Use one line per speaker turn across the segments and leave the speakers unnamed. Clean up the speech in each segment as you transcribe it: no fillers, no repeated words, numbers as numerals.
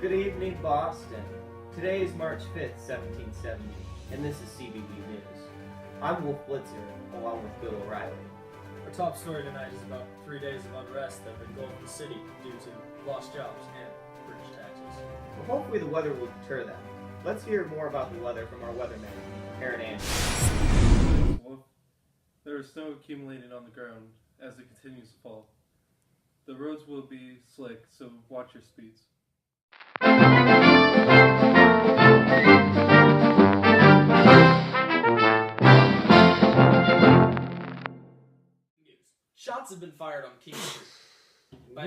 Good evening, Boston. Today is March 5th, 1770, and this is CBB News. I'm Wolf Blitzer, along with Bill O'Reilly.
Our top story tonight is about 3 days of unrest that have engulfed the city due to lost jobs and British taxes.
Well, hopefully the weather will deter them. Let's hear more about the weather from our weatherman, Aaron Andrews.
Thanks, Wolf. There is snow accumulated on the ground as it continues to fall. The roads will be slick, so watch your speeds.
Shots have been fired on King Street.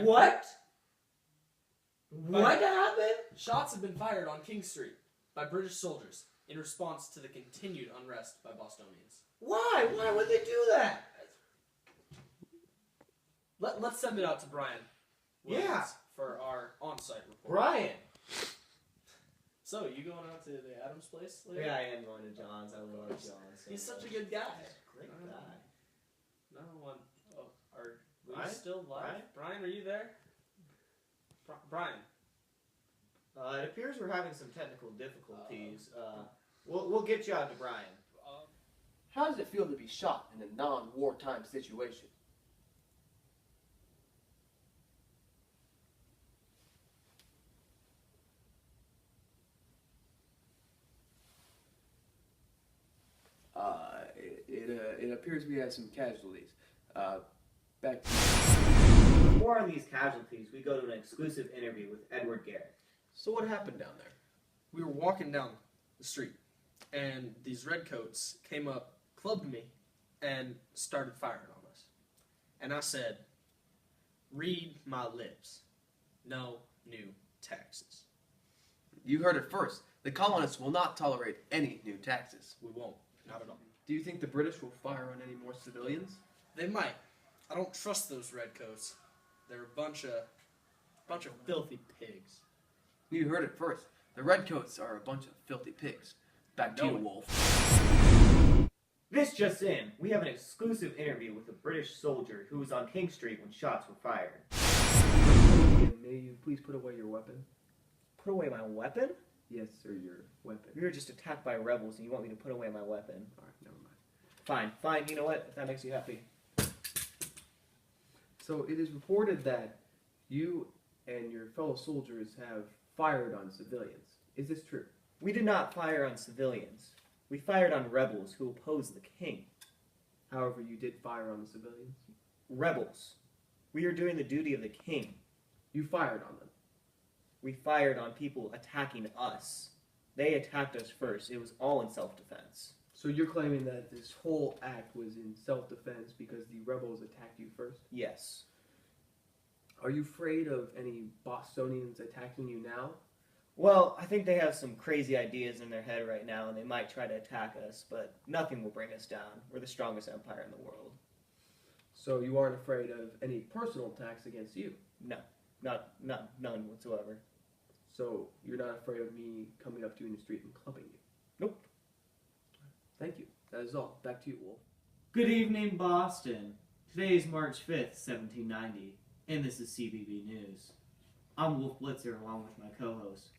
What? What happened?
Shots have been fired on King Street by British soldiers in response to the continued unrest by Bostonians.
Why? Why would they do that?
Let's send it out to Brian Williams
Yeah.
for our on-site report.
Brian!
So, you going out to the Adams place later?
Yeah, I am going to John's. I love John's.
He's such a good guy.
Great guy.
No one. Oh, are we
Brian?
still live?
Brian?
Brian, are you there? Brian.
It appears we're having some technical difficulties. We'll get you out to Brian.
How does it feel to be shot in a non-wartime situation? It appears we had some casualties. Back to
For more on these casualties, we go to an exclusive interview with Edward Garrett.
So what happened down there? We were walking down the street, and these redcoats came up, clubbed me, and started firing on us. And I said, "Read my lips. No new taxes.
You heard it first. The colonists will not tolerate any new taxes.
We won't. Not at all.
Do you think the British will fire on any more civilians?
They might. I don't trust those redcoats. They're a bunch of filthy pigs."
You heard it first. The redcoats are a bunch of filthy pigs. Back to you,
No.
Wolf.
This just in, we have an exclusive interview with a British soldier who was on King Street when shots were fired.
May you please put away your weapon?
Put away my weapon?
Yes, sir, your weapon.
We were just attacked by rebels and you want me to put away my weapon.
Alright, never mind.
Fine, you know what? If that makes you happy.
So it is reported that you and your fellow soldiers have fired on civilians. Is this true?
We did not fire on civilians. We fired on rebels who opposed the king.
However, you did fire on the civilians.
Rebels. We are doing the duty of the king.
You fired on them.
We fired on people attacking us. They attacked us first. It was all in self-defense.
So you're claiming that this whole act was in self-defense because the rebels attacked you first?
Yes.
Are you afraid of any Bostonians attacking you now?
Well, I think they have some crazy ideas in their head right now, and they might try to attack us, but nothing will bring us down. We're the strongest empire in the world.
So you aren't afraid of any personal attacks against you?
No, none whatsoever.
So you're not afraid of me coming up to you in the street and clubbing you?
Nope.
Thank you. That is all. Back to you, Wolf.
Good evening, Boston. Today is March 5th, 1790, and this is CBB News. I'm Wolf Blitzer along with my co-host,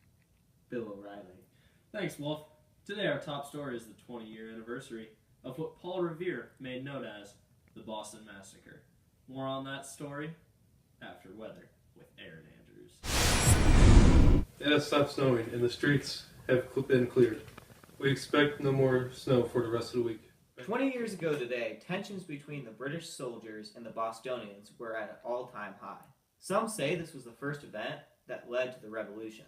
Bill O'Reilly.
Thanks, Wolf. Today our top story is the 20-year anniversary of what Paul Revere made known as the Boston Massacre. More on that story after weather with Aaron Andrews.
It has stopped snowing, and the streets have been cleared. We expect no more snow for the rest of the week.
20 years ago today, tensions between the British soldiers and the Bostonians were at an all-time high. Some say this was the first event that led to the revolution.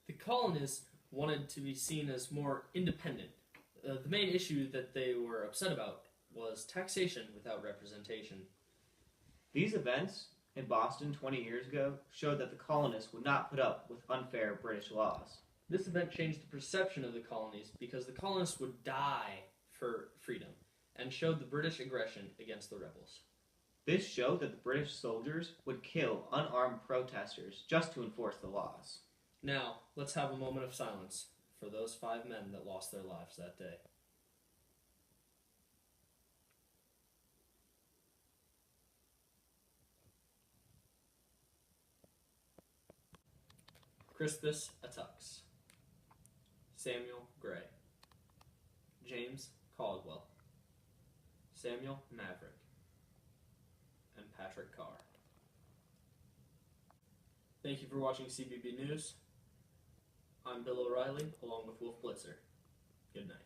The colonists wanted to be seen as more independent. The main issue that they were upset about was taxation without representation.
These events in Boston 20 years ago showed that the colonists would not put up with unfair British laws.
This event changed the perception of the colonies because the colonists would die for freedom and showed the British aggression against the rebels.
This showed that the British soldiers would kill unarmed protesters just to enforce the laws.
Now, let's have a moment of silence for those 5 men that lost their lives that day.
Crispus Attucks, Samuel Gray, James Caldwell, Samuel Maverick, and Patrick Carr. Thank you for watching CBB News. I'm Bill O'Reilly, along with Wolf Blitzer. Good night.